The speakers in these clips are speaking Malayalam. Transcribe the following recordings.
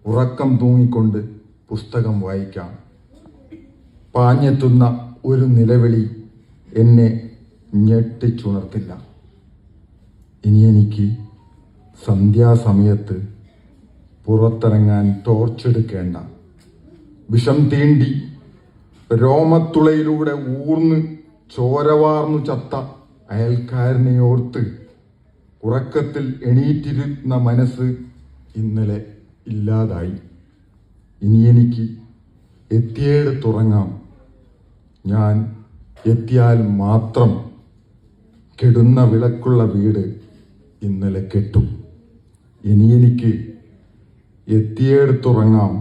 ഉറക്കം തൂങ്ങിക്കൊണ്ട് പുസ്തകം വായിക്കാം. പാഞ്ഞെത്തുന്ന ഒരു നിലവിളി എന്നെ ഞെട്ടിച്ചുണർത്തില്ല. ഇനി എനിക്ക് സന്ധ്യാസമയത്ത് പുറത്തിറങ്ങാൻ ടോർച്ചെടുക്കേണ്ട. വിഷം തീണ്ടി രോമത്തുളയിലൂടെ ഊർന്ന് ചോരവാർന്നു ചത്ത അയൽക്കാരനെ ഓർത്ത് ഉറക്കത്തിൽ എണീറ്റിരുന്ന മനസ്സ് ഇന്നലെ ഇല്ലാതായി. ഇനി എനിക്ക് എത്തിയേടത്തുറങ്ങാം. ഞാൻ എത്തിയാൽ മാത്രം കെടുന്ന വിളക്കുള്ള വീട് ഇന്നലെ കെട്ടു. ഇനി എനിക്ക് എത്തിയേടത്തുറങ്ങാം.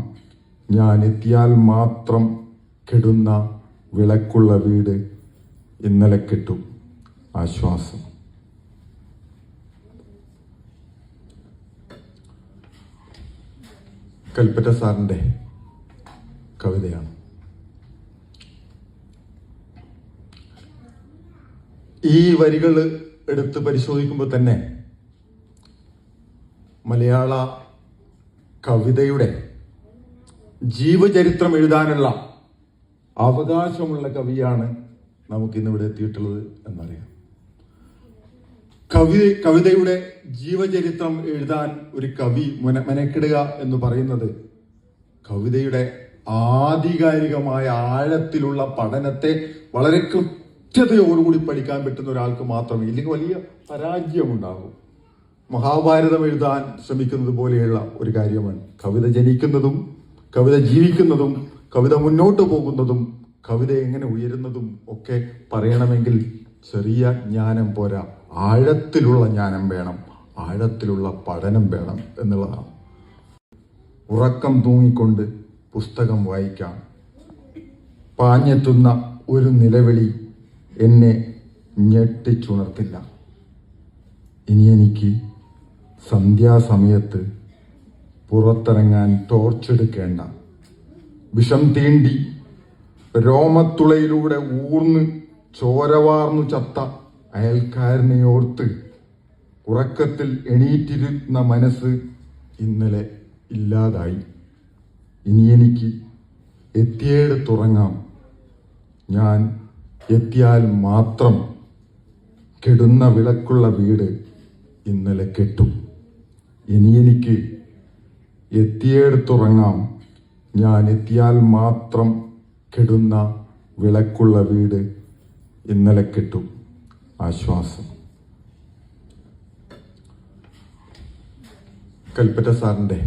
ഞാൻ എത്തിയാൽ മാത്രം കെടുന്ന വിളക്കുള്ള വീട് ഇന്നലെ കെട്ടു. ആശ്വാസം. കൽപ്പറ്റ സാറിൻ്റെ കവിതയാണ്. ഈ വരികൾ എടുത്ത് പരിശോധിക്കുമ്പോൾ തന്നെ മലയാള കവിതയുടെ ജീവചരിത്രം എഴുതാനുള്ള അവകാശമുള്ള കവിയാണ് നമുക്കിന്നിവിടെ എത്തിയിട്ടുള്ളത് എന്നറിയാം. കവിതയുടെ ജീവചരിത്രം എഴുതാൻ ഒരു കവി മെനക്കെടുക എന്ന് പറയുന്നത് കവിതയുടെ ആധികാരികമായ ആഴത്തിലുള്ള പഠനത്തെ വളരെ കൃത്യതയോടുകൂടി പഠിക്കാൻ പറ്റുന്ന ഒരാൾക്ക് മാത്രമേ, ഇല്ലെങ്കിൽ വലിയ പരാജയമുണ്ടാകും. മഹാഭാരതം എഴുതാൻ ശ്രമിക്കുന്നത് പോലെയുള്ള ഒരു കാര്യമാണ് കവിത. ജനിക്കുന്നതും കവിത ജീവിക്കുന്നതും കവിത മുന്നോട്ട് പോകുന്നതും കവിത എങ്ങനെ ഉയരുന്നതും ഒക്കെ പറയണമെങ്കിൽ ചെറിയ ജ്ഞാനം പോരാ, ആഴത്തിലുള്ള ജ്ഞാനം വേണം, ആഴത്തിലുള്ള പഠനം വേണം എന്നുള്ളതാണ്. ഉറക്കം തൂങ്ങിക്കൊണ്ട് പുസ്തകം വായിക്കാം. പാഞ്ഞെത്തുന്ന ഒരു നിലവിളി എന്നെ ഞെട്ടിച്ചുണർത്തില്ല. ഇനി എനിക്ക് സന്ധ്യാസമയത്ത് പുറത്തിറങ്ങാൻ ടോർച്ചെടുക്കേണ്ട. വിഷം തീണ്ടി രോമത്തുളയിലൂടെ ഊർന്ന് ചോരവാർന്നു ചത്ത അയൽക്കാരനെ ഓർത്ത് ഉറക്കത്തിൽ എണീറ്റിരുന്ന മനസ്സ് ഇന്നലെ ഇല്ലാതായി. ഇനി എനിക്ക് എത്തിയേടത്തുറങ്ങാം. ഞാൻ എത്തിയാൽ മാത്രം കെടുന്ന വിളക്കുള്ള വീട് ഇന്നലെ കെട്ടു. ഇനി എനിക്ക് എത്തിയേടത്തുറങ്ങാം. ഞാൻ എത്തിയാൽ മാത്രം കെടുന്ന വിളക്കുള്ള വീട് ഇന്നലെ കെട്ടു. ആശ്വാസം. കൽപ്പറ്റ സാറിൻ്റെ